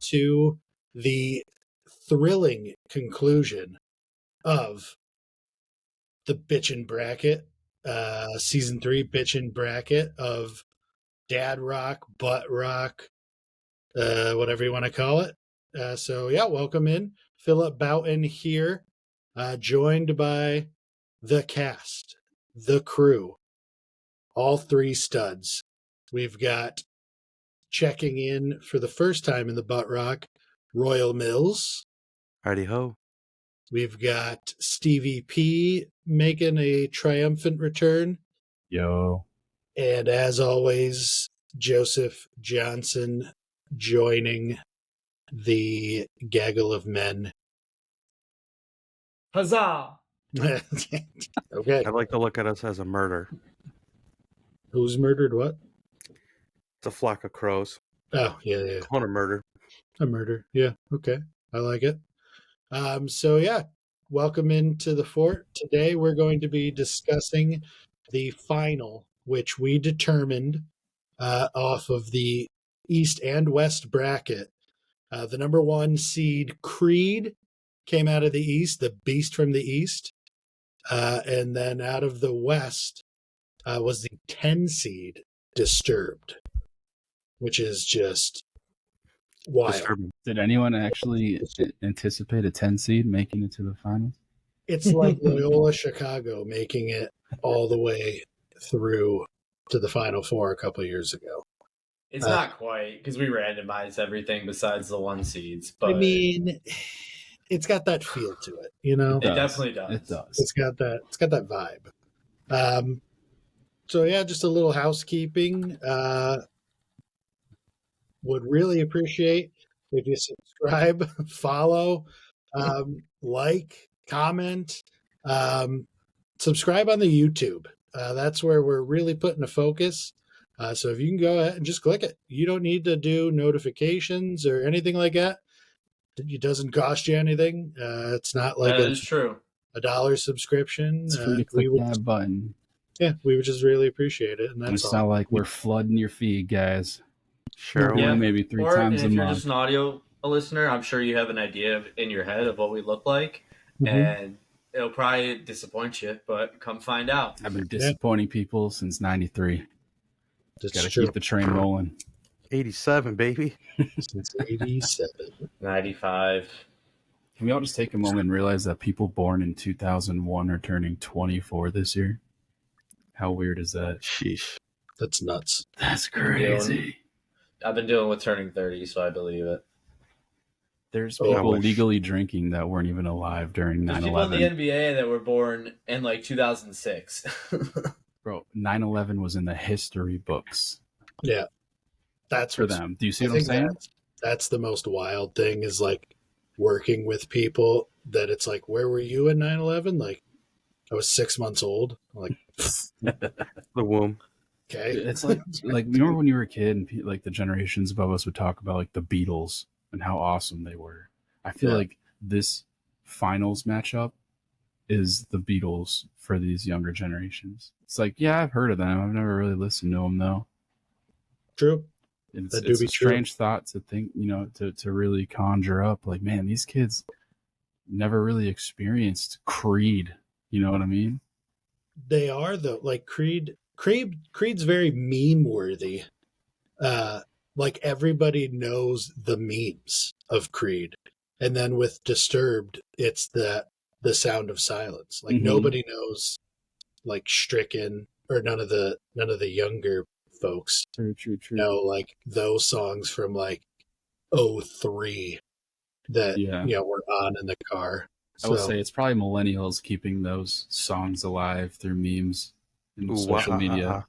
to the thrilling conclusion of the Bitchin bracket, season 3 Bitchin bracket of Dad Rock, Butt Rock, whatever you want to call it. So yeah, welcome in. Philip Boughton here, joined by the cast, the crew, all 3 studs. We've got checking in for the first time in the Butt Rock, Royal Mills. Howdy ho. We've got Stevie P making a triumphant return. Yo. And as always, Joseph Johnson joining the gaggle of men. Huzzah! Okay. I'd like to look at us as a murder. Who's murdered what? It's a flock of crows. Oh, yeah. On a murder. A murder. Yeah, okay. I like it. So yeah, welcome into the fort. Today we're going to be discussing the final, which we determined off of the East and West bracket. The number 1 seed, Creed, came out of the East, the beast from the East. And then out of the West was the 10 seed, Disturbed, which is just wild. Disturbing. Did anyone actually anticipate a 10 seed making it to the finals? It's like Loyola Chicago making it all the way through to the Final Four a couple of years ago. It's not quite, because we randomized everything besides the 1 seeds. But I mean, it's got that feel to it, you know? it definitely does. It does. It's got that vibe. So yeah, just a little housekeeping. Would really appreciate if you subscribe, follow, like, comment, subscribe on the YouTube. That's where we're really putting a focus. So if you can go ahead and just click it. You don't need to do notifications or anything like that. It doesn't cost you anything. It's not like That is true. $1 subscription. It's free to click that button. Yeah, we would just really appreciate it. And that's It's not like we're flooding your feed, guys. Sure. Yeah, maybe 3 times a if you're month. just an audio listener, I'm sure you have an idea in your head of what we look like. Mhm. And it'll probably disappoint you, but come find out. I've been disappointing people since 93. That's Got to true. keep the train rolling. 87, baby. Since 87. 95. Can we all just take a moment and realize that people born in 2001 are turning 24 this year? How weird is that? Sheesh. That's nuts. That's crazy. I've been dealing with turning 30, so I believe it. There's Oh, I people wish. legally drinking that weren't even alive during There's people in the 9/11. NBA that were born in like 2006. Bro, 9/11 was in the history books Yeah. That's for what's- them. Do you see I what I'm think saying? that's the most wild thing is like working with people that it's like, where were you in 9/11? Like, I was 6 months old. I'm like, The womb. okay. It's like remember when you were a kid and like the generations above us would talk about like the Beatles and how awesome they were. I feel Yeah. like this finals matchup is the Beatles for these younger generations. It's like, yeah, I've heard of them. I've never really listened to them though. True. It's That do a be true. strange thought to think, to really conjure up. Like, man, these kids never really experienced Creed. You know what I mean? They are though. Like Creed's very meme worthy. Like everybody knows the memes of Creed. And then with Disturbed, it's the sound of silence. Like Mhm. nobody knows like Stricken or none of the younger folks True. know like those songs from like 03 that Yeah. were on in the car. I would So, say it's probably millennials keeping those songs alive through memes and Ooh, social wah, media.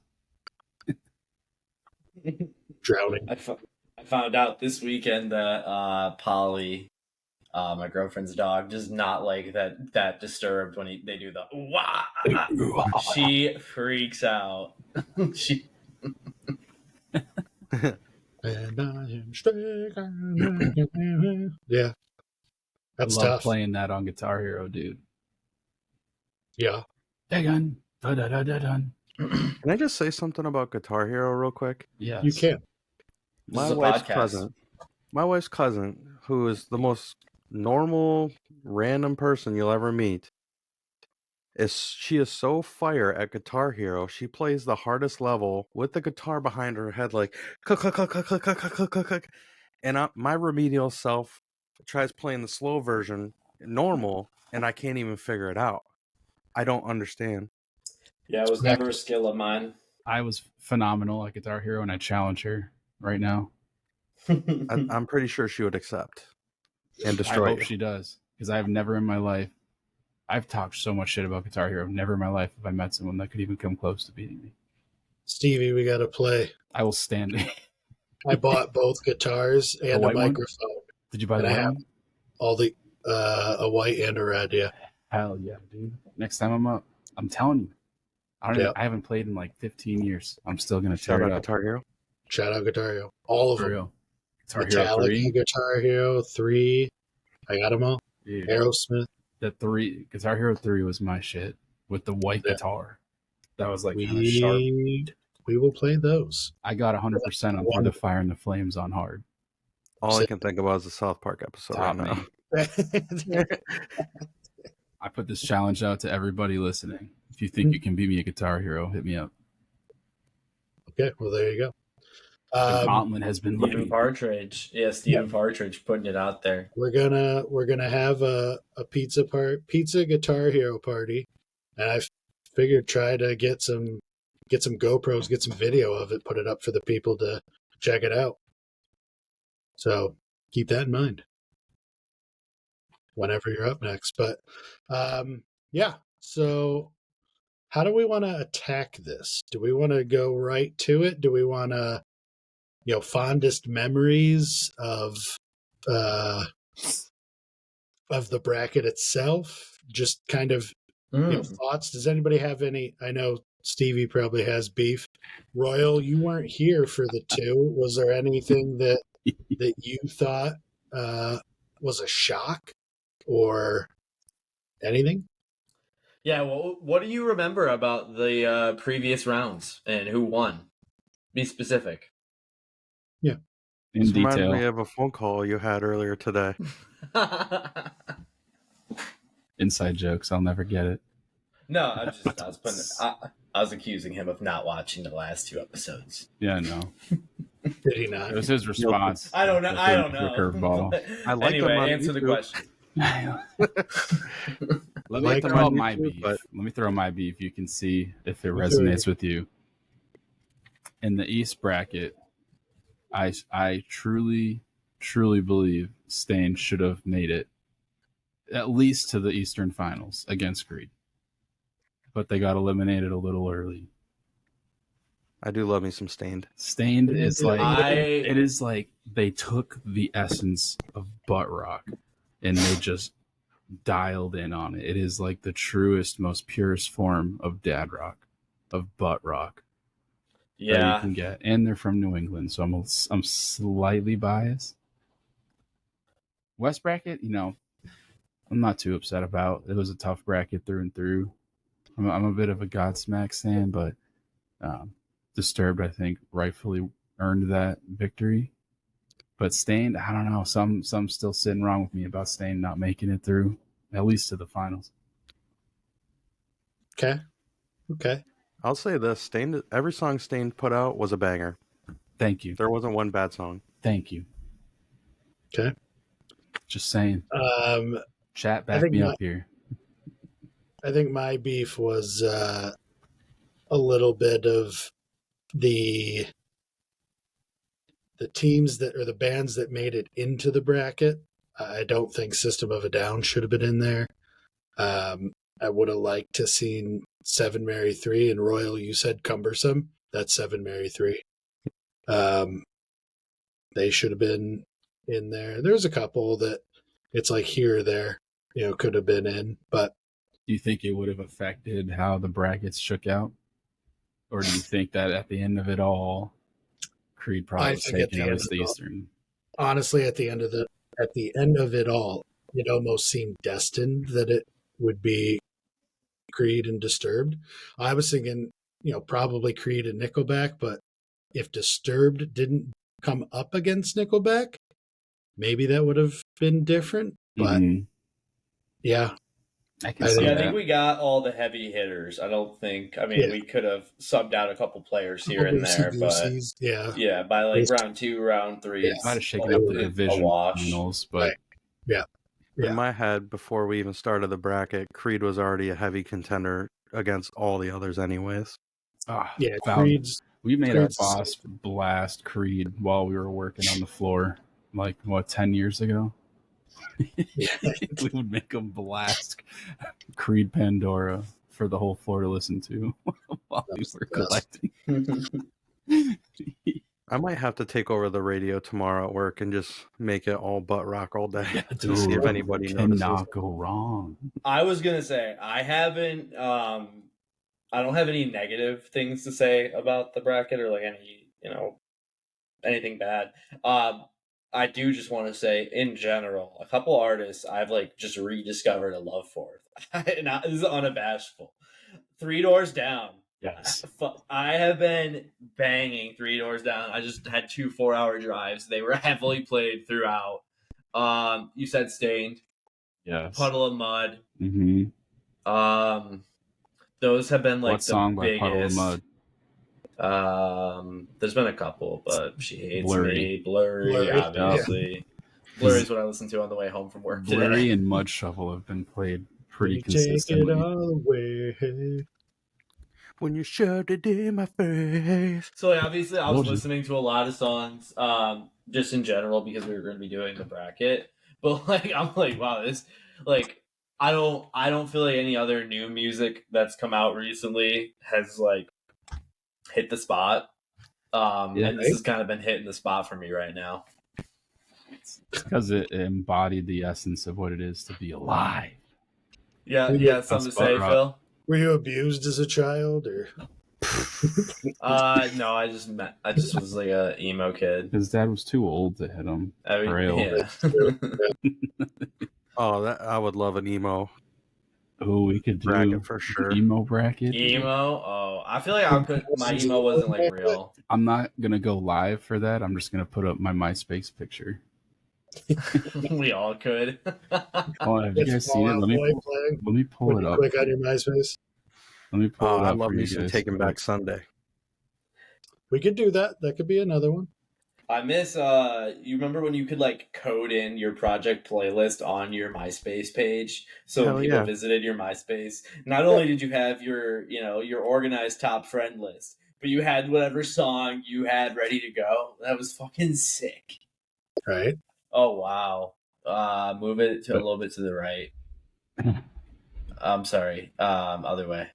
drowning. I found out this weekend that Polly, my girlfriend's dog, does not like that Disturbed when they do the wah. She freaks out. She And I am stricken. Yeah. That's I love tough. playing that on Guitar Hero, dude. Yeah. Dagun. Da-da-da-da-dun. Can I just say something about Guitar Hero real quick? Yes. You can. This My is a wife's podcast. present. My wife's cousin, who is the most normal, random person you'll ever meet, she is so fire at Guitar Hero. She plays the hardest level with the guitar behind her head, like click, click, click, click, click, click, click, click, click, click. And my remedial self tries playing the slow version, normal, and I can't even figure it out. I don't understand. Yeah, it was never a skill of mine. I was phenomenal at Guitar Hero, and I challenge her right now. I'm pretty sure she would accept and I destroy hope you. she does, because I've never in my life, I've talked so much shit about Guitar Hero. Never in my life have I met someone that could even come close to beating me. Stevie, we got to play. I will stand it. I bought both guitars and a white one? microphone. Did you buy the And I white have one? all the a white and a red. Yeah, Hell yeah, dude. Next time I'm up, I'm telling you. Yeah. I haven't played in like 15 years. I'm still going to Shout tear out it up. Guitar Hero. shout out Guitar Hero. All of For them. real. Guitar Hero Metallica, 3. Guitar Hero 3. I got them all. Dude, Aerosmith. Guitar Hero 3 was my shit with the white Yeah. guitar. That was like kind of sharp. We will play those. I got 100% on Through the Fire and the Flames on hard. All I can think about is the South Park episode Top right now. me. I put this challenge out to everybody listening. If you think you can beat me at Guitar Hero, hit me up. Okay, well there you go. The gauntlet has been Stephen laid. Partridge. Yeah, Stephen Partridge putting it out there. We're gonna have a pizza Guitar Hero party, and I figured try to get some GoPros, get some video of it, put it up for the people to check it out. So keep that in mind whenever you're up next. But yeah, so how do we want to attack this? Do we want to go right to it? Do we want to, fondest memories of the bracket itself? Just kind of thoughts. Does anybody have any? I know Stevie probably has beef. Royal, you weren't here for the two. Was there anything that you thought was a shock or anything? Yeah, well, what do you remember about the previous rounds and who won? Be specific. Yeah. In This reminds detail. me of a phone call you had earlier today. Inside jokes. I'll never get it. No, I was accusing him of not watching the last two episodes. Yeah, no. Did he not? It was his response. I don't know. I don't know. Curveball. I like Anyway, them on answer the YouTube. question. Let me Like throw them out on my YouTube, beef. but- Let me throw my beef. You can see if it Okay. resonates with you. In the East bracket, I truly believe Stain should have made it at least to the Eastern Finals against Creed, but they got eliminated a little early. I do love me some Stained. Stained is like I- it is like they took the essence of butt rock and they just dialed in on it. It is like the truest, most purest form of dad rock, of butt rock that you Yeah. can get. And they're from New England, so I'm slightly biased. West bracket, I'm not too upset about. It was a tough bracket through and through. I'm a bit of a Godsmack fan, but Disturbed, I think, rightfully earned that victory. But Stained, I don't know. Some still sitting wrong with me about Stained not making it through, at least to the finals. Okay. I'll say this: Stained. Every song Stained put out was a banger. Thank you. There wasn't one bad song. Thank you. Okay. Just saying. Chat, back think me my- up here. I think my beef was a little bit of the teams that or the bands that made it into the bracket. I don't think System of a Down should have been in there. I would have liked to seen Seven Mary 3 and Royal. You said cumbersome. That's Seven Mary 3. They should have been in there. There's a couple that it's like here or there, could have been in, but Do you think it would have affected how the brackets shook out? Or do you think that at the end of it all, Creed probably was taking at least the Eastern? honestly, at the end of it all, it almost seemed destined that it would be Creed and Disturbed. I was thinking, probably Creed and Nickelback, but if Disturbed didn't come up against Nickelback, maybe that would have been different. But Mhm. yeah, I can I see think- Yeah, I that. think we got all the heavy hitters. I don't think. I mean, Yeah. we could have subbed out a couple players here and there, but Loosey-goosey's, yeah. yeah, by like round 2, round 3, Yeah. it's Might have shaken up the It's a division wash. finals, but Yeah. In my head, before we even started the bracket, Creed was already a heavy contender against all the others anyways. Yeah, Val, Creed's we made Creed's- our boss blast Creed while we were working on the floor, like, 10 years ago? We would make him blast Creed Pandora for the whole floor to listen to while we That's were the best. collecting. I might have to take over the radio tomorrow at work and just make it all butt rock all day Yeah, to see if Dude, anybody cannot notices. go wrong. I was gonna say I haven't. I don't have any negative things to say about the bracket or like any anything bad. I do just want to say in general, a couple artists I've like just rediscovered a love for. And this is unabashful. Three Doors Down. Yes. I have been banging Three Doors Down. I just had 2 4-hour drives. They were heavily played throughout. You said Stained, Yes. Puddle of Mud. Mm-hmm. Those have been like What song the by biggest. Puddle of Mud? There's been a couple, but She Hates Blurry. Me, Blurry, Blurry, obviously. Blurry is what I listen to on the way home from work Blurry today. and Mud Shuffle have been played pretty You take it consistently. all away. When you shoved it in my face. So like, obviously, I was Told you. listening to a lot of songs, just in general because we were going to be doing the bracket. But like, I'm like, wow, this like I don't feel like any other new music that's come out recently has like hit the spot. Yeah. And this has kind of been hitting the spot for me right now. It's because it embodied the essence of what it is to be alive. Yeah, We you got something to say, Butt Rock. Phil? Were you abused as a child, or No, I just was like a emo kid. His dad was too old to hit him. I mean, Frail. yeah. Oh, I would love an emo Oh, we could do bracket for sure. emo bracket. Emo? Oh, I feel like my emo wasn't like real. I'm not gonna go live for that. I'm just gonna put up my MySpace picture. We all could. Oh, have you it's guys seen it? Fall Out Boy playing Let me pull when it you up. click on your MySpace? Let me pull it I up love for me you some guys. Taking Back Sunday. We could do that. That could be another one. I miss you remember when you could like code in your project playlist on your MySpace page so Hell when people yeah. visited your MySpace, not only did you have your your organized top friend list, but you had whatever song you had ready to go. That was fucking sick. Right? Oh wow. Move it to a little bit to the right. I'm sorry. Other way.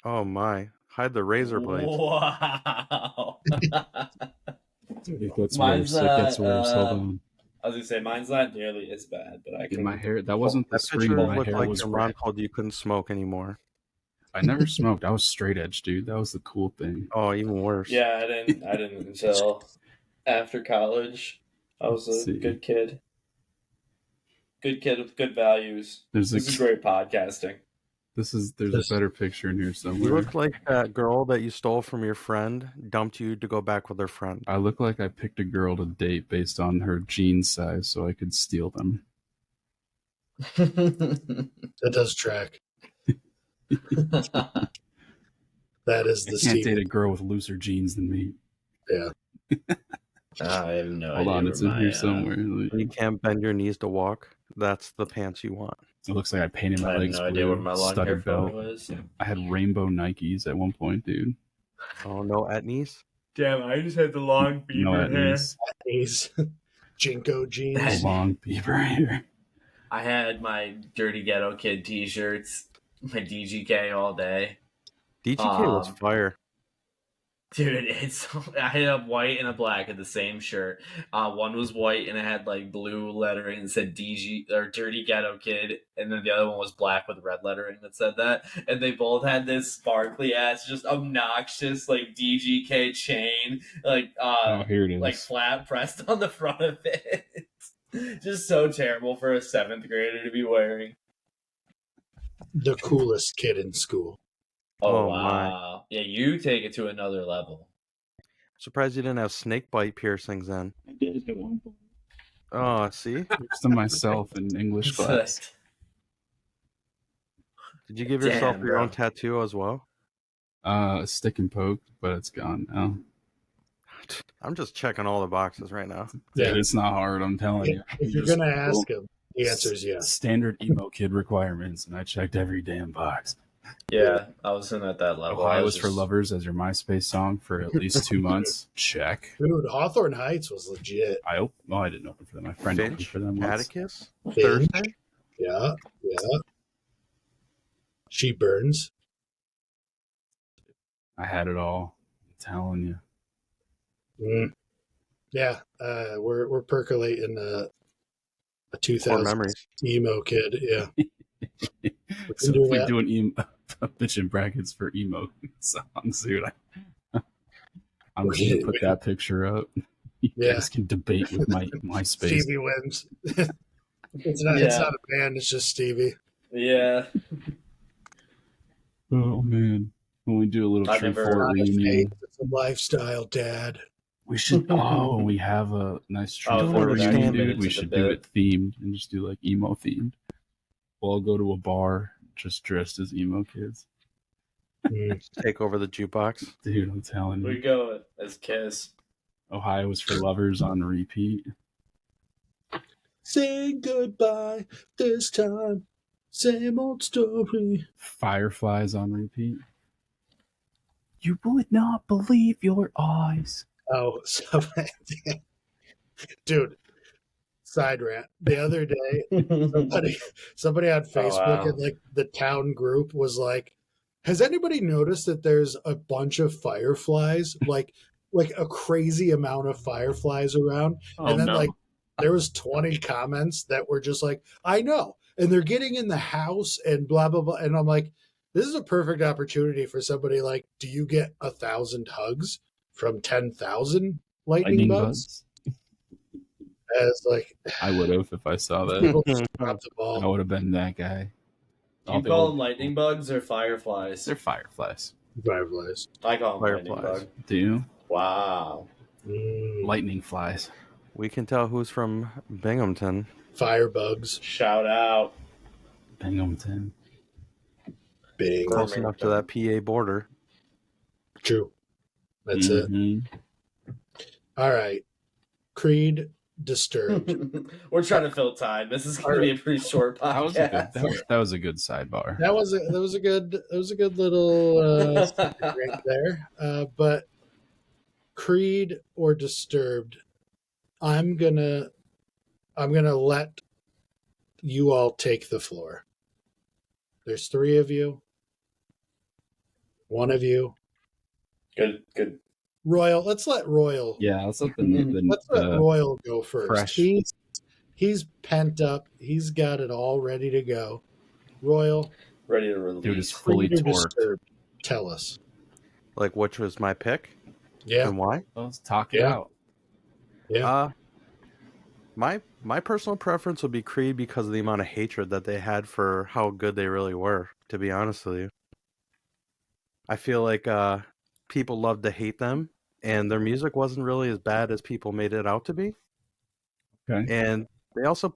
Oh my. Hide the razor blades. Wow. It gets Mine's worse. It gets worse. Hold on. I was gonna say mine's not nearly as bad, but I In can. my hair, that wasn't the That scream. picture My looked hair like was when Ron red. told you couldn't smoke anymore. I never smoked. I was straight edge, dude. That was the cool thing. Oh, even worse. Yeah, I didn't until after college. I was Let's a see. good kid. Good kid with good values. There's This is great podcasting. there's a better picture in here You somewhere. look like that girl that you stole from your friend, dumped you to go back with her friend. I look like I picked a girl to date based on her jean size, so I could steal them. That does track. That is I the can't date Steve. a girl with looser jeans than me. Yeah. I have no idea. Hold on, where it's in my, here somewhere. When you can't bend your knees to walk, that's the pants you want. It looks like I painted my I have legs no idea blue. where my long hair Studded belt. photo is. I had rainbow Nikes at one point, dude. Oh, no etnies? Damn, I just had the long No etnies. He's Jinko jeans. Long beaver hair. I had my Dirty Ghetto Kid t-shirts, my DGK all day. DGK was fire. Dude, I had a white and a black in the same shirt. One was white and it had like blue lettering that said DG or Dirty Ghetto Kid, and then the other one was black with red lettering that said that. And they both had this sparkly ass, just obnoxious like DGK chain, like Here it is. like flat pressed on the front of it. Just so terrible for a 7th grader to be wearing. The coolest kid in school. Oh, Oh, my. wow. Yeah, you take it to another level. Surprised you didn't have snake bite piercings in. I did at one point. Oh, see? Next to myself in English class. Did you give yourself Damn, your own bro. tattoo as well? Stick and poke, but it's gone now. I'm just checking all the boxes right now. Dude, Yeah. it's not hard, I'm telling you. If You you're just gonna Google ask him, the answer is yes. standard emo kid requirements, and I checked every damn box. Yeah, I wasn't at that level. I Ohio was was for just- Lovers as your MySpace song for at least 2 months. Check. Dude, Hawthorne Heights was legit. I didn't open for them. My friend opened Finch, for them once. Atticus, Finch. Thursday. Yeah. She burns. I had it all. I'm telling you. Mm. Yeah, we're percolating a Core 2000 memories. emo kid. Yeah, So do if we that. do an bitchin' brackets for emo songs, dude, I'm just gonna put that picture up. You guys can debate with my MySpace. Stevie wins. It's not a band. It's just Stevie. Yeah. Oh man, when we do a little I Tree never- Fort Not a reunion, phase, it's a lifestyle, Dad. we should. Oh, and we have a nice Tree Oh, Fort never reunion, stand dude. into We the should do bit. it themed and just do like emo themed. We'll all go to a bar just dressed as emo kids. Mm. Take over the jukebox. Dude, I'm telling We you, go as Kiss. Ohio was for Lovers on repeat. Say goodbye this time. Same old story. Fireflies on repeat. You would not believe your eyes. Oh, dude. Side rant. The other day, somebody on Facebook wow. in like the town group was like, "Has anybody noticed that there's a bunch of fireflies? Like a crazy amount of fireflies around?" Oh, and then no. like there was 20 comments that were just like, "I know," and they're getting in the house and blah blah blah. And I'm like, this is a perfect opportunity for somebody like, do you get 1,000 hugs from 10,000 lightning bugs? As like, I would have if I saw that. people just drop the I ball. would have been that guy. Do you call them lightning bugs or fireflies? They're fireflies. Fireflies. I call them lightning Fireflies. bug. Do you? Wow. Lightning flies. We can tell who's from Binghamton. Firebugs. Shout out. Binghamton. Bing. Close enough to that PA border. True. That's it. All right. Creed, Disturbed. We're trying to fill time. This is going to be a pretty short That was a podcast. good. That was a good sidebar. That was a good little right there. But Creed or Disturbed, I'm gonna let you all take the floor. There's 3 of you. 1 of you. Good. Royal. Let's let Royal. Yeah, let's let Let's let Royal go first. fresh. He's pent up. He's got it all ready to go. Royal, Ready to release. Dude is fully Creed or torqued. Disturbed? Tell us. Like, which was my pick Yeah. and why? Let's talk it Yeah. out. Yeah. My personal preference would be Creed because of the amount of hatred that they had for how good they really were, to be honest with you. I feel like people loved to hate them, and their music wasn't really as bad as people made it out to be. Okay. And they also...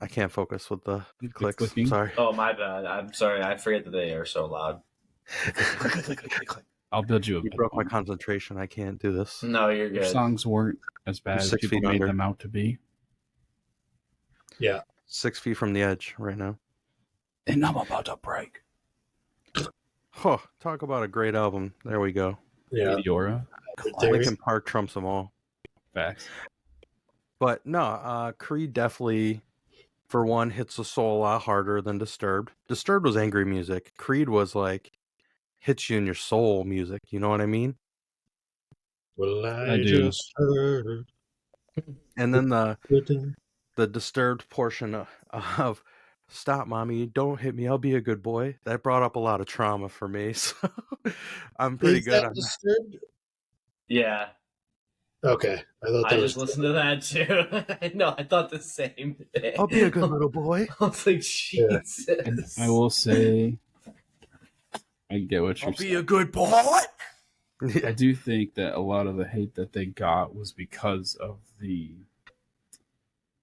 I can't focus with the clicks. clicking. Sorry. Oh, my bad. I'm sorry. I forget that they are so loud. I'll build you a You broke my concentration. I can't do this. No, you're Your good. songs weren't as bad as 6 people feet made under. them out to be. Yeah. 6 feet from the edge right now. And I'm about to break. Huh, talk about a great album. There we go. Yeah. Meteora. Linkin Park trumps them all. Facts. But no, Creed definitely, for one, hits the soul a lot harder than Disturbed. Disturbed was angry music. Creed was like, hits you in your soul music. You know what I mean? Well, I do. just heard. And then the Disturbed portion of "Stop, Mommy, don't hit me, I'll be a good boy," that brought up a lot of trauma for me. So I'm pretty Is good that on that. Disturbed? Yeah. Okay. I thought I that just was listened to that too. No, I thought the same thing. I'll be a good little boy. I was like, Jesus. And I will say, I get what you're saying. a good boy. I do think that a lot of the hate that they got was because of the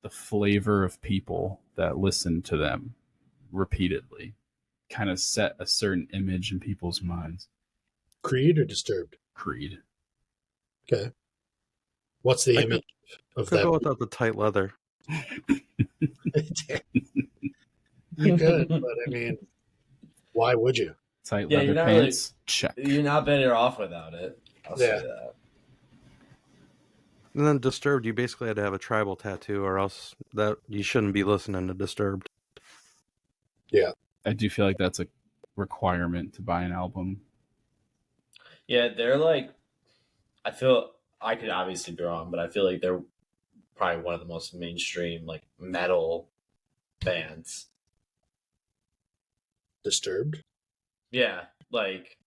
the flavor of people that listen to them repeatedly kind of set a certain image in people's minds. Creed or Disturbed? Creed. Okay. What's the I image of Could that? go without the tight leather. You could, but I mean, why would you? Tight Yeah, leather you're not pants. Check. You're not better off without it. I'll Yeah. say that. And then Disturbed, you basically had to have a tribal tattoo, or else that you shouldn't be listening to Disturbed. I do feel like that's a requirement to buy an album. Yeah, they're like, I feel, I could obviously be wrong, but I feel like they're probably one of the most mainstream like metal bands. Disturbed? Yeah, like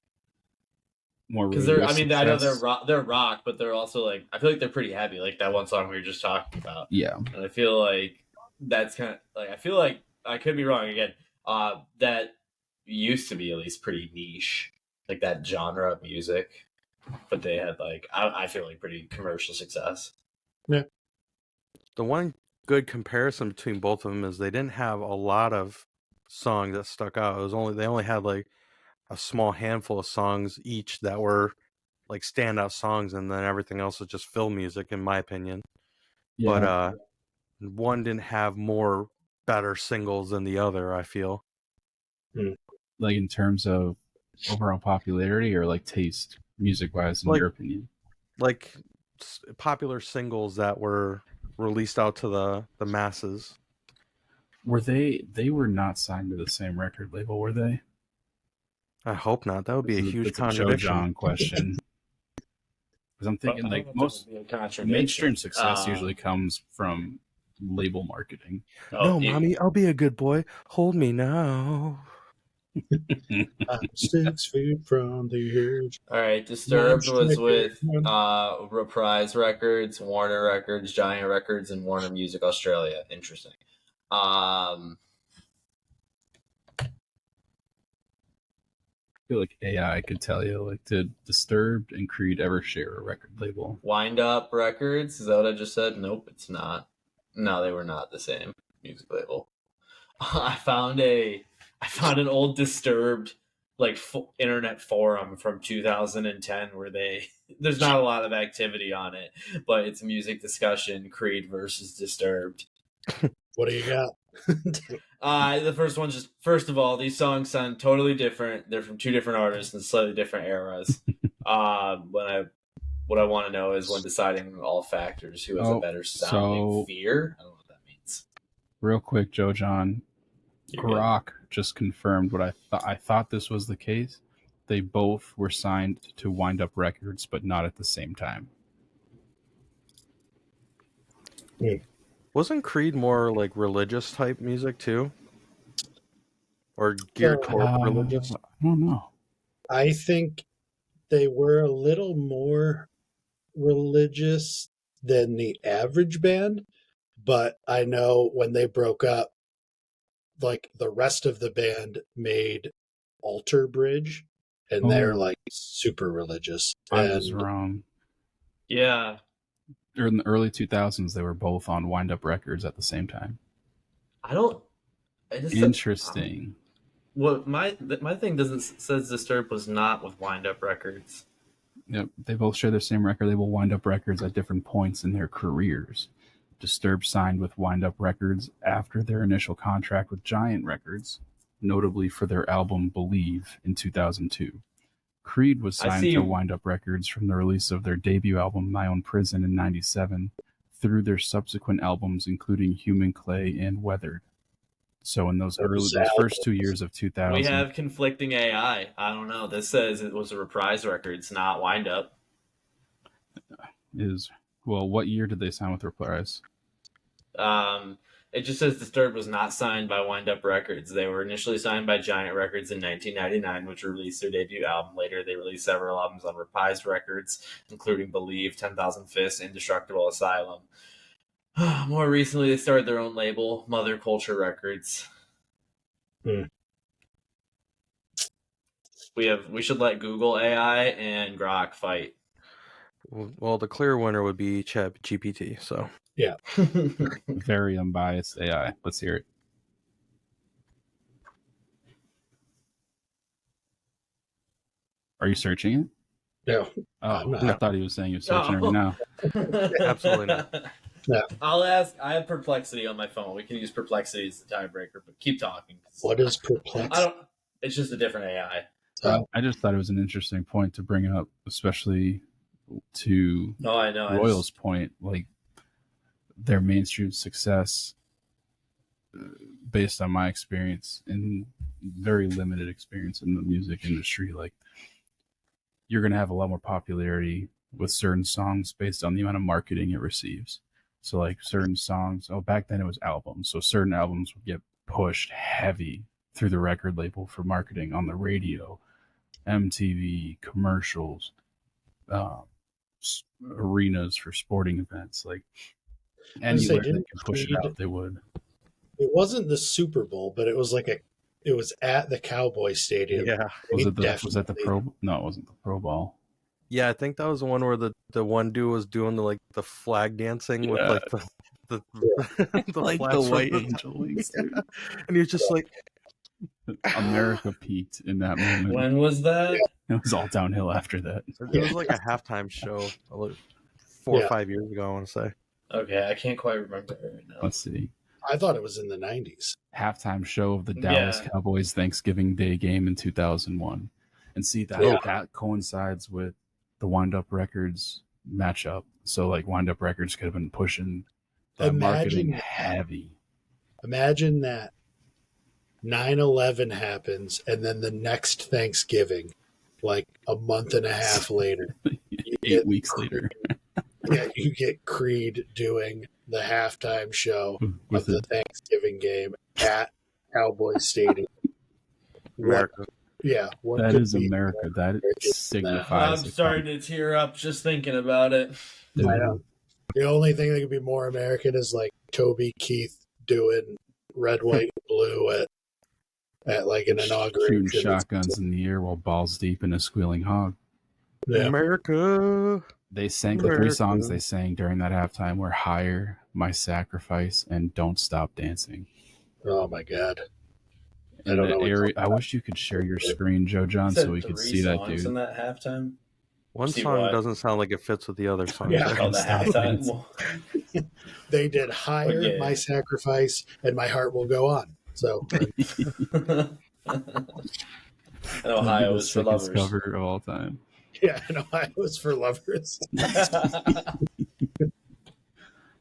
More because they're. radio I mean, I know success. they're rock, but they're also like. I feel like they're pretty heavy, like that one song we were just talking about. Yeah. And I feel like that's kind of like I feel like I could be wrong again. That used to be at least pretty niche, like that genre of music, but they had like I feel like pretty commercial success. Yeah. The one good comparison between both of them is they didn't have a lot of songs that stuck out. They only had like a small handful of songs each that were like standout songs, and then everything else was just fill music, in my opinion. Yeah. But one didn't have more better singles than the other, I feel. Like in terms of overall popularity or like taste, music wise, in Like- your opinion? Like popular singles that were released out to the masses. Were they were not signed to the same record label, were they? I hope not. That would be a huge That's a Joe contradiction. John question. Because I'm thinking like most mainstream success usually comes from label marketing. No, mommy, I'll be a good boy. Hold me now. I'm 6 feet from the edge. All right, Disturbed was with One. Reprise Records, Warner Records, Giant Records, and Warner Music Australia. Interesting. I feel like AI could tell you, like, did Disturbed and Creed ever share a record label? Wind Up Records. Is that what I just said? Nope, it's not. No, they were not the same music label. I found an old Disturbed like internet forum from 2010 where there's not a lot of activity on it, but it's music discussion, Creed versus Disturbed. What do you got? The first one's just, first of all, these songs sound totally different. They're from two different artists in slightly different eras. What I want to know is when deciding all factors, who has a better sounding Fear? I don't know what that means. Real quick, Joe John, Grok just confirmed what I thought this was the case. They both were signed to Wind Up Records, but not at the same time. Wasn't Creed more like religious type music too? Or geared toward religious? I don't know. I think they were a little more religious than the average band, but I know when they broke up, like the rest of the band made Alter Bridge, and they're like super religious. I was wrong. Yeah. In the early 2000s, they were both on Wind Up Records at the same time. Interesting. My thing says Disturbed was not with Wind Up Records. Yep, they both share the same record label, Wind Up Records, at different points in their careers. Disturbed signed with Wind Up Records after their initial contract with Giant Records, notably for their album Believe in 2002. Creed was signed to Wind Up Records from the release of their debut album My Own Prison in 1997 through their subsequent albums, including Human Clay and Weathered. So in those first 2 years of 2000... We have conflicting AI. I don't know. This says it was a Reprise Records, not Wind Up. What year did they sign with Reprise? It just says Disturbed was not signed by Wind Up Records. They were initially signed by Giant Records in 1999, which released their debut album. Later, they released several albums on Reprise Records, including Believe, 10,000 Fists, Indestructible Asylum. More recently, they started their own label, Mother Culture Records. We should let Google AI and Grok fight. Well, the clear winner would be Chat GPT. So Very unbiased AI. Let's hear it. Are you searching it? No, Oh, not. I thought he was saying he was searching it right now. Absolutely not. No. I'll ask. I have Perplexity on my phone. We can use Perplexity as the tiebreaker, but keep talking. What is perplexed? I don't. It's just a different AI. I just thought it was an interesting point to bring up, especially to No, I know. Royal's point, like their mainstream success, based on my experience and very limited experience in the music industry, like you're going to have a lot more popularity with certain songs based on the amount of marketing it receives. So like certain songs, back then it was albums. So certain albums would get pushed heavy through the record label for marketing on the radio, MTV, commercials, arenas for sporting events. Like anywhere they can push it out, they would. It wasn't the Super Bowl, but it was it was at the Cowboy Stadium. Yeah. Was that the Pro? No, it wasn't the Pro Bowl. Yeah, I think that was the one where the one dude was doing the flag dancing with like the like flags the from white angel wings, dude. and he was just like America peaked in that moment. When was that? It was all downhill after that. it was like a halftime show 4 or 5 years ago, I want to say. Okay, I can't quite remember it right now. Let's see. I thought it was in the 90s. Halftime show of the Dallas Cowboys Thanksgiving Day game in 2001. And see, that coincides with the Wind Up Records matchup. So, like, Wind Up Records could have been pushing that marketing heavy. Imagine that 9/11 happens, and then the next Thanksgiving, like a month and a half later, 8 weeks later. Yeah, you get Creed doing the halftime show of the Thanksgiving game at Cowboy Stadium. America. What is America. That signifies. I'm starting to tear up just thinking about it. I know. The only thing that could be more American is like Toby Keith doing Red, White, and Blue at like an inauguration. Shooting shotguns in the air while balls deep in a squealing hog. Yeah. America. They sang the 3 songs they sang during that halftime were Higher, My Sacrifice, and Don't Stop Dancing. Oh my God. I wish you could share your screen, Joe John, so we could see that dude. In that halftime? One song doesn't sound like it fits with the other songs. Yeah, on the halftime. They did Higher, My Sacrifice, and My Heart Will Go On. So and Ohio was for lovers. Cover of all time. Yeah, and Ohio was for lovers.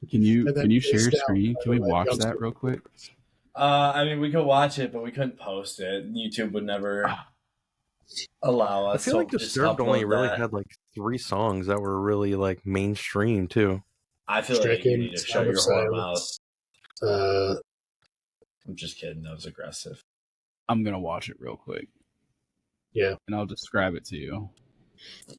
Can you share your screen? Can we watch that real quick? I mean, we could watch it, but we couldn't post it. YouTube would never allow us. I feel like Disturbed only really had like 3 songs that were really like mainstream too. I feel like you need to show your whole mouth. I'm just kidding. That was aggressive. I'm gonna watch it real quick. Yeah, and I'll describe it to you.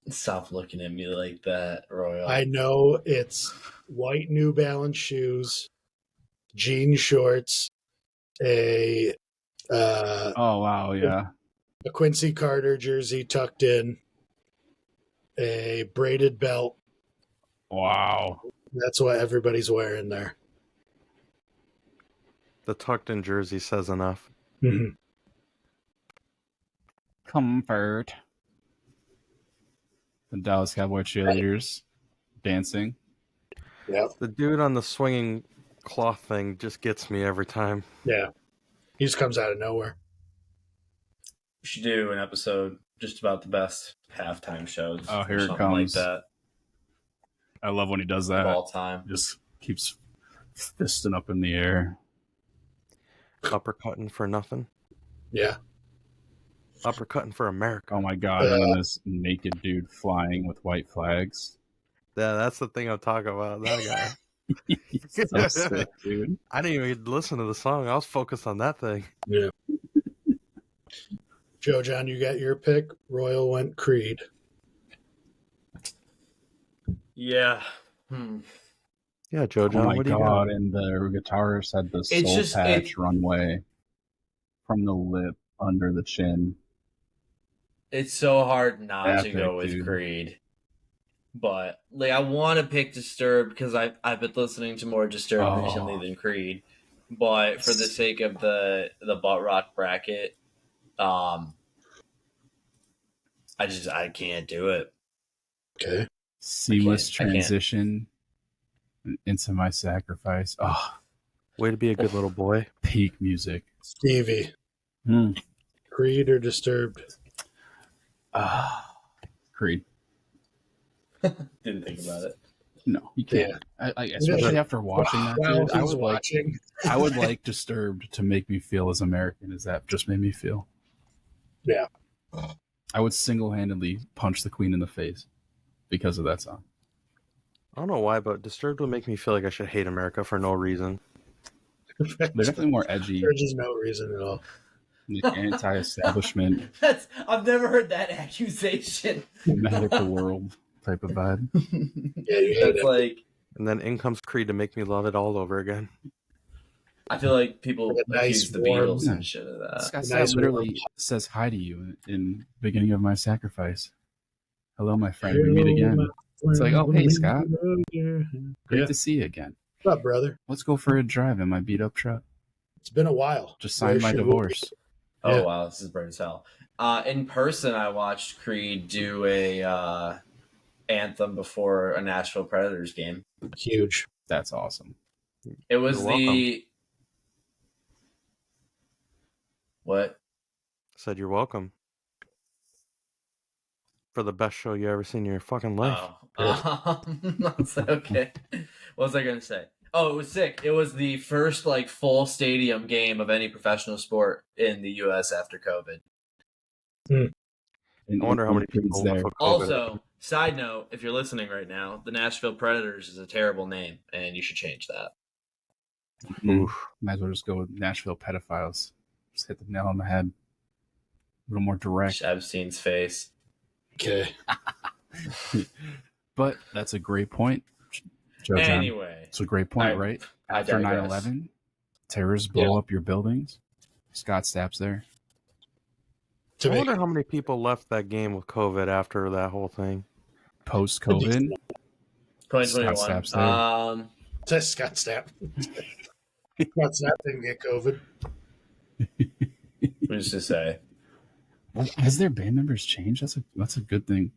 Stop looking at me like that, Royal. I know it's white New Balance shoes, jean shorts, a Quincy Carter jersey tucked in, a braided belt. Wow. That's what everybody's wearing there. The tucked in jersey says enough. Mm-hmm. Comfort. The Dallas Cowboy cheerleaders dancing. Yeah. The dude on the swinging cloth thing just gets me every time. Yeah. He just comes out of nowhere. We should do an episode just about the best halftime shows. Oh, here it comes. Like that. I love when he does that. Of all time. Just keeps fisting up in the air. Uppercutting for nothing. Yeah. Uppercutting for America. Oh my God. And this naked dude flying with white flags. Yeah, that's the thing I'm talking about. That guy. So sick, dude. I didn't even listen to the song. I was focused on that thing. Yeah. Joe John, you got your pick. Royal went Creed. Yeah. Yeah, Joe John. Oh my what do you God! got? And the guitarist had the soul patch runway from the lip under the chin. It's so hard not to Epic, go with dude. Creed. But like, I want to pick Disturbed because I've been listening to more Disturbed recently than Creed. But for the sake of the butt rock bracket, I can't do it. Okay. Seamless I can't. transition into my sacrifice. Oh, Way to be a good little boy. peak music. Stevie, Creed or Disturbed? Creed. Didn't think about it. No, you can't. Yeah. Especially after watching that, While dude, I he's would like. watching. I would like Disturbed to make me feel as American as that just made me feel. Yeah. I would single-handedly punch the Queen in the face because of that song. I don't know why, but Disturbed would make me feel like I should hate America for no reason. They're definitely more edgy, There's just no reason at all. like anti-establishment, I've never heard that accusation. medical world type of vibe. Yeah, you hate That's it. like, And then in comes Creed to make me love it all over again. I feel like people Like a nice, accuse the warm- Beatles Yeah. and shit of that. Scott nice Stapp literally says hi to you in the beginning of my sacrifice. Hello, my friend. We meet again. It's like, oh, hey, Scott. Great Yeah. to see you again. What's up, brother? Let's go for a drive in my beat-up truck. It's been a while. Just signed my Where should divorce. Oh Yeah. wow, this is bright as hell. In person, I watched Creed do a anthem before a Nashville Predators game. Huge. That's awesome. It was You're welcome. What? Said you're welcome. For the best show you ever seen in your fucking life. Okay. What was I gonna say? Oh, it was sick. It was the first like full stadium game of any professional sport in the U.S. after COVID. And I wonder how many Creed's people there. left with COVID. Also, side note, if you're listening right now, the Nashville Predators is a terrible name, and you should change that. Oof. Might as well just go with Nashville pedophiles. Just hit the nail on the head. A little more direct. Epstein's face. Okay. But that's a great point, Joe John. Anyway, It's a great point, right? I After digress. 9/11, terrorists blow up your buildings. Scott Stapp's there. To I me, wonder how many people left that game with COVID after that whole thing. Post-COVID, Scott 2021. Stapp's there. says Scott Stapp. Scott Stapp didn't get COVID. Who's to say? Has their band members changed? That's a good thing.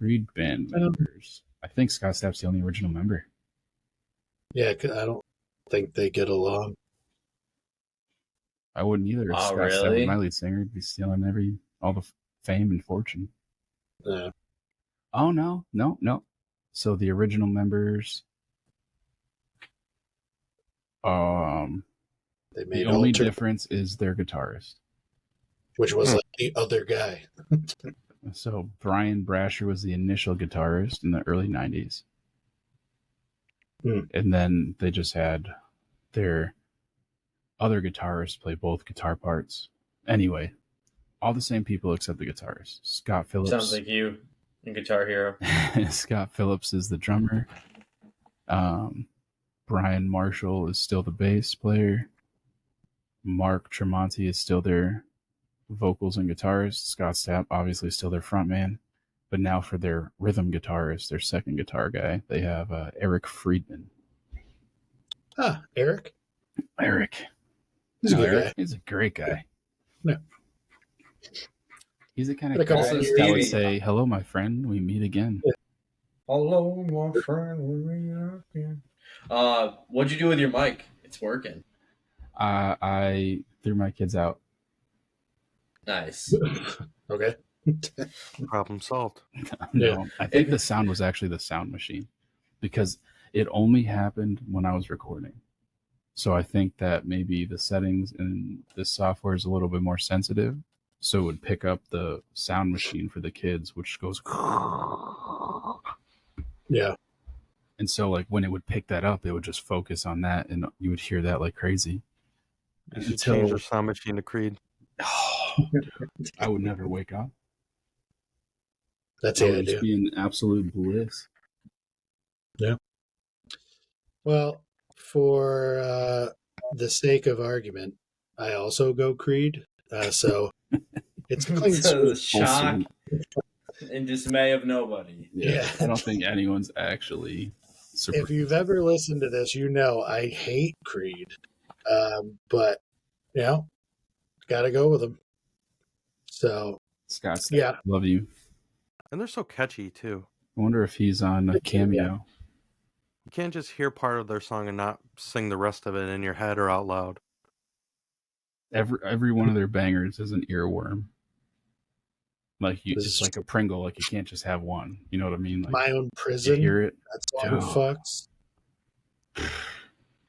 Read band members. I think Scott Stapp's the only original member. Yeah, 'cause I don't think they get along. I wouldn't either. If Oh, Scott Stapp really? was my lead singer, he'd be stealing all the fame and fortune. Yeah. Oh no. So the original members, They the made only alter, difference is their guitarist. which was like the other guy. So Brian Brasher was the initial guitarist in the early 90s. And then they just had their other guitarist play both guitar parts. Anyway, all the same people except the guitarist. Scott Phillips. Sounds like you in Guitar Hero. Scott Phillips is the drummer. Brian Marshall is still the bass player. Mark Tremonti is still their vocals and guitarist. Scott Stapp obviously still their frontman. But now for their rhythm guitarist, their second guitar guy, they have Eric Friedman. Eric? Eric. He's a good guy. He's a great guy. Yeah. He's the kind But of a guy couple that years- would say, hello, my friend, we meet again. Hello, my friend. What'd you do with your mic? It's working. I threw my kids out. Nice. Okay. Problem solved. No, I think the sound was actually the sound machine because it only happened when I was recording. So I think that maybe the settings in this software is a little bit more sensitive. So it would pick up the sound machine for the kids, which goes. Yeah. And so like when it would pick that up, it would just focus on that and you would hear that like crazy. You should change your sound machine to Creed. I would never wake up. That's That the would idea. just be an absolute bliss. Well, for the sake of argument, I also go Creed. So it's clean So sweep. shock. in dismay of nobody. Yeah. I don't think anyone's actually surprised. If you've ever listened to this, you know I hate Creed. But, gotta go with them. So, Scott, yeah. love you. And they're so catchy too. I wonder if he's on a cameo. You can't just hear part of their song and not sing the rest of it in your head or out loud. Every one of their bangers is an earworm. Like This it's is like a Pringle. Like you can't just have one. You know what I mean? Like My Own you Prison. hear it. That song fucks.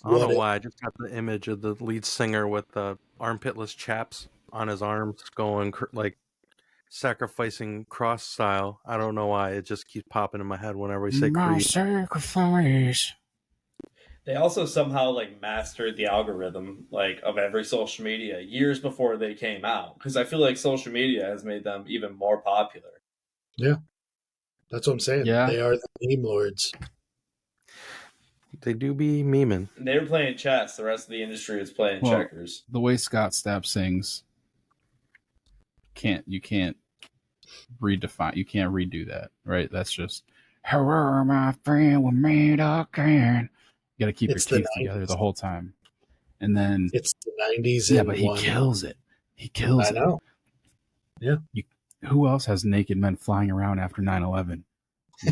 I don't know why. I just got the image of the lead singer with the armpitless chaps on his arms going like sacrificing cross style. I don't know why. It just keeps popping in my head whenever we say Creed. Sacrifice. They also somehow like mastered the algorithm like of every social media years before they came out, because I feel like social media has made them even more popular. Yeah. That's what I'm saying. Yeah. They are the meme lords. They do be memeing. They were playing chess. The rest of the industry was playing checkers. The way Scott Stapp sings, you can't redefine. You can't redo that, right? That's just hello, my friend, we meet again. You got to keep It's your the teeth 90s. together the whole time, and then It's the 90s. yeah, but he kills it. He kills I know. it. Yeah. Who else has naked men flying around after 9/11?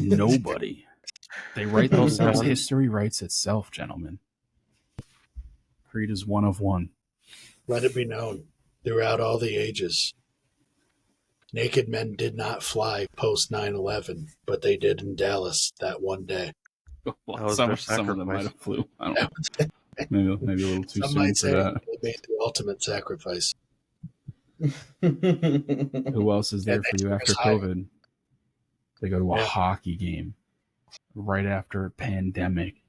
Nobody. They write themselves. History writes itself, gentlemen. Creed is one of one. Let it be known throughout all the ages. Naked men did not fly post 9/11, but they did in Dallas that one day. Well, some of them might have flew. I don't know. Maybe a little too Some soon might for say that. they made the ultimate sacrifice. Who else is there for you after COVID? They go to a Yeah. hockey game right after a pandemic.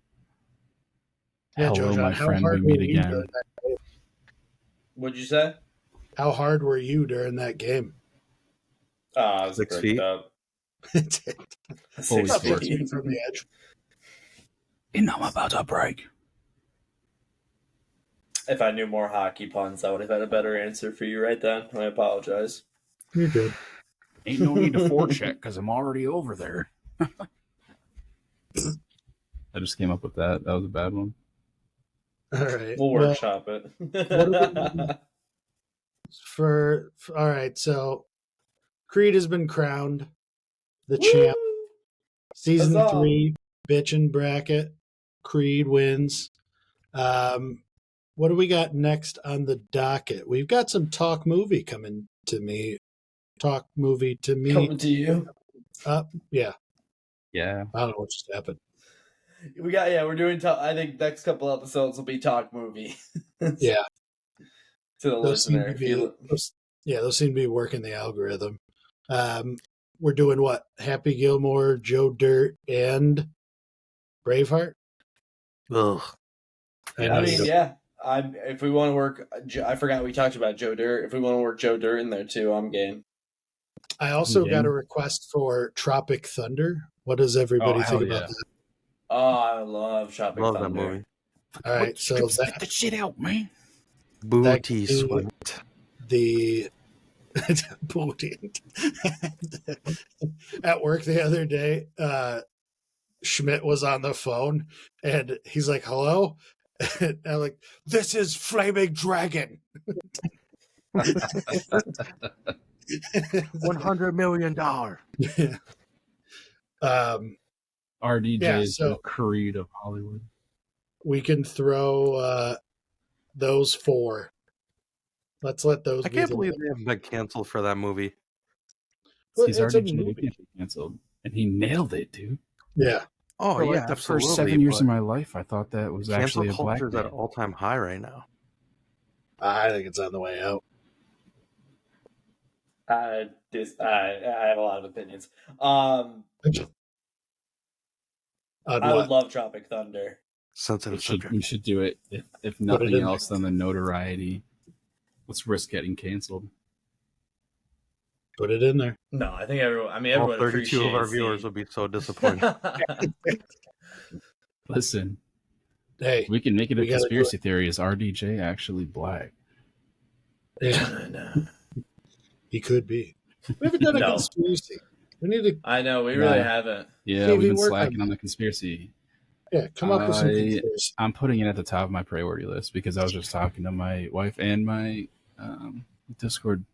Yeah, Hello, Jojan, my how friend. We hard meet were you again. during that game? What'd you say? How hard were you during that game? I was 6 bricked feet. up. Fully 6 About 4 feet. feet from the edge. And I'm about to break. If I knew more hockey puns, I would have had a better answer for you right then. I apologize. You're good. Ain't no need to forecheck because I'm already over there. I just came up with that. That was a bad one. All right. We'll workshop it. All right, so Creed has been crowned the champ. Season Huzzah. 3, Bitchin' bracket. Creed wins. What do we got next on the docket? We've got some talk movie coming to me. Talk movie to me. Coming to you. Yeah. Yeah. I don't know what just happened. We're doing talk. I think next couple episodes will be talk movie. Yeah. To the Those seem listener. to be, those seem to be working the algorithm. We're doing what? Happy Gilmore, Joe Dirt, and Braveheart? Ugh. If we want to work, I forgot we talked about Joe Dirt. If we want to work Joe Dirt in there too, I'm game. I also got a request for Tropic Thunder. What does everybody think about that? Oh, I love Tropic Love Thunder. that movie. All right, so Get the shit out, man. Booty sweat. The booty at work the other day, Schmidt was on the phone and he's like, "Hello," and I'm like, "This is Flaming Dragon." $100 million. RDJ is the Creed of Hollywood. We can throw those 4. Let's let those. I can't believe they haven't been canceled for that movie. He's already canceled, and he nailed it, dude. Yeah. Oh, for yeah, the absolutely. first 7 years of my life, I thought that was actually a black culture's at an all-time high right now. I think it's on the way out. I have a lot of opinions. I would love Tropic Thunder. Sensitive subject. You should do it. If nothing else than the notoriety. Let's risk getting canceled. Put it in there. No, I think everyone. All 32 of our viewers would be so disappointed. Listen, hey, we can make it a conspiracy theory. Is RDJ actually black? Yeah, he could be. We haven't done a conspiracy. We need to I know we really haven't. Yeah, Stevie, we've been work slacking on on the conspiracy. come up with some conspiracy. I'm putting it at the top of my priority list because I was just talking to my wife and my Discord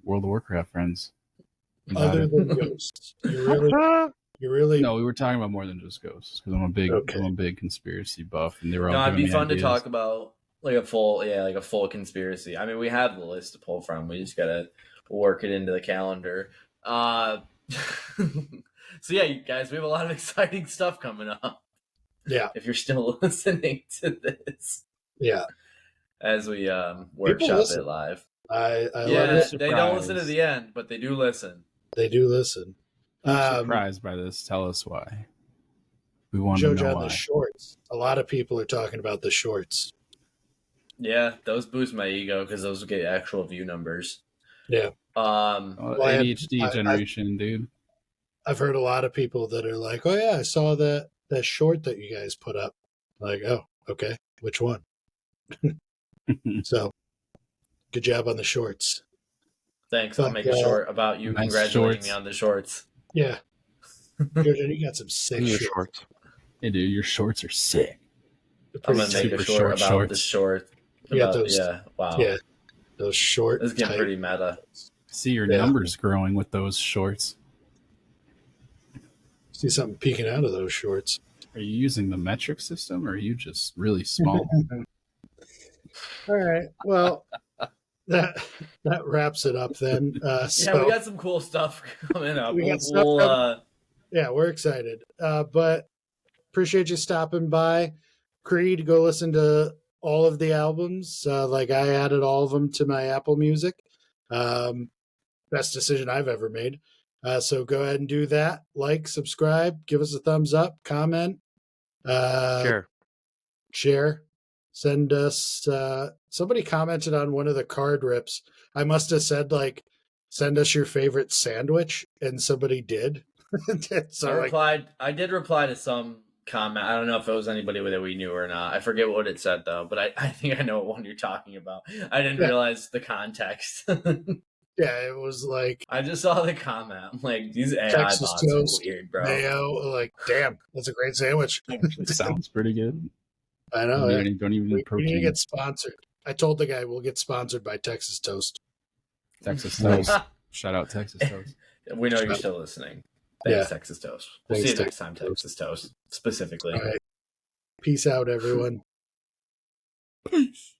World of Warcraft friends about Other it. than ghosts. You really No, we were talking about more than just ghosts because Okay. I'm a big conspiracy buff, and they were all No, it'd giving be me fun to ideas. talk about like a full conspiracy. I mean, we have the list to pull from. We just gotta work it into the calendar. So yeah, you guys, we have a lot of exciting stuff coming up. Yeah. If you're still listening to this, Yeah. as we workshop listen. it live. I love Yeah, it. they don't listen to the end, but they do listen. They do listen. If you're surprised by this, tell us why. We want to know Jojo, why. the shorts. A lot of people are talking about the shorts. Yeah, those boost my ego because those get actual view numbers. Yeah. ADHD generation, dude. I've heard a lot of people that are like, "Oh yeah, I saw that short that you guys put up." Like, oh, okay, which one? So, good job on the shorts. Thanks. But, I'll make a short about you nice congratulating shorts. me on the shorts. Yeah, Jojo, you got some sick Your shorts. shorts. Hey, dude, your shorts are sick. I'm gonna make a Super short short about the shorts. short. You got About, those- yeah, wow. Yeah, those short. This is getting tight- pretty meta. See your Yeah. numbers growing with those shorts. See something peeking out of those shorts. Are you using the metric system, or are you just really small? All right. Well, that wraps it up then. Yeah, we got some cool stuff coming up. We got stuff yeah, we're excited. But appreciate you stopping by. Creed, go listen to all of the albums. Like I added all of them to my Apple Music. Best decision I've ever made. So go ahead and do that. Like, subscribe, give us a thumbs up, comment, share. Send us. Somebody commented on one of the card rips. I must have said like, send us your favorite sandwich, and somebody did. So I did reply to some comment. I don't know if it was anybody that we knew or not. I forget what it said though, but I think I know what one you're talking about. I didn't realize the context. Yeah, it was like I just saw the comment. I'm like, these AI Texas bots toast, are weird, bro. mayo. Like, damn, that's a great sandwich. Sounds pretty good. I know. Don't even need We protein. need to get sponsored. I told the guy we'll get sponsored by Texas Toast. Texas Toast. Shout out Texas Toast. We know you're still listening. Thanks, Texas Toast. We'll see you next time, Texas Toast, specifically. All right. Peace out, everyone. Peace.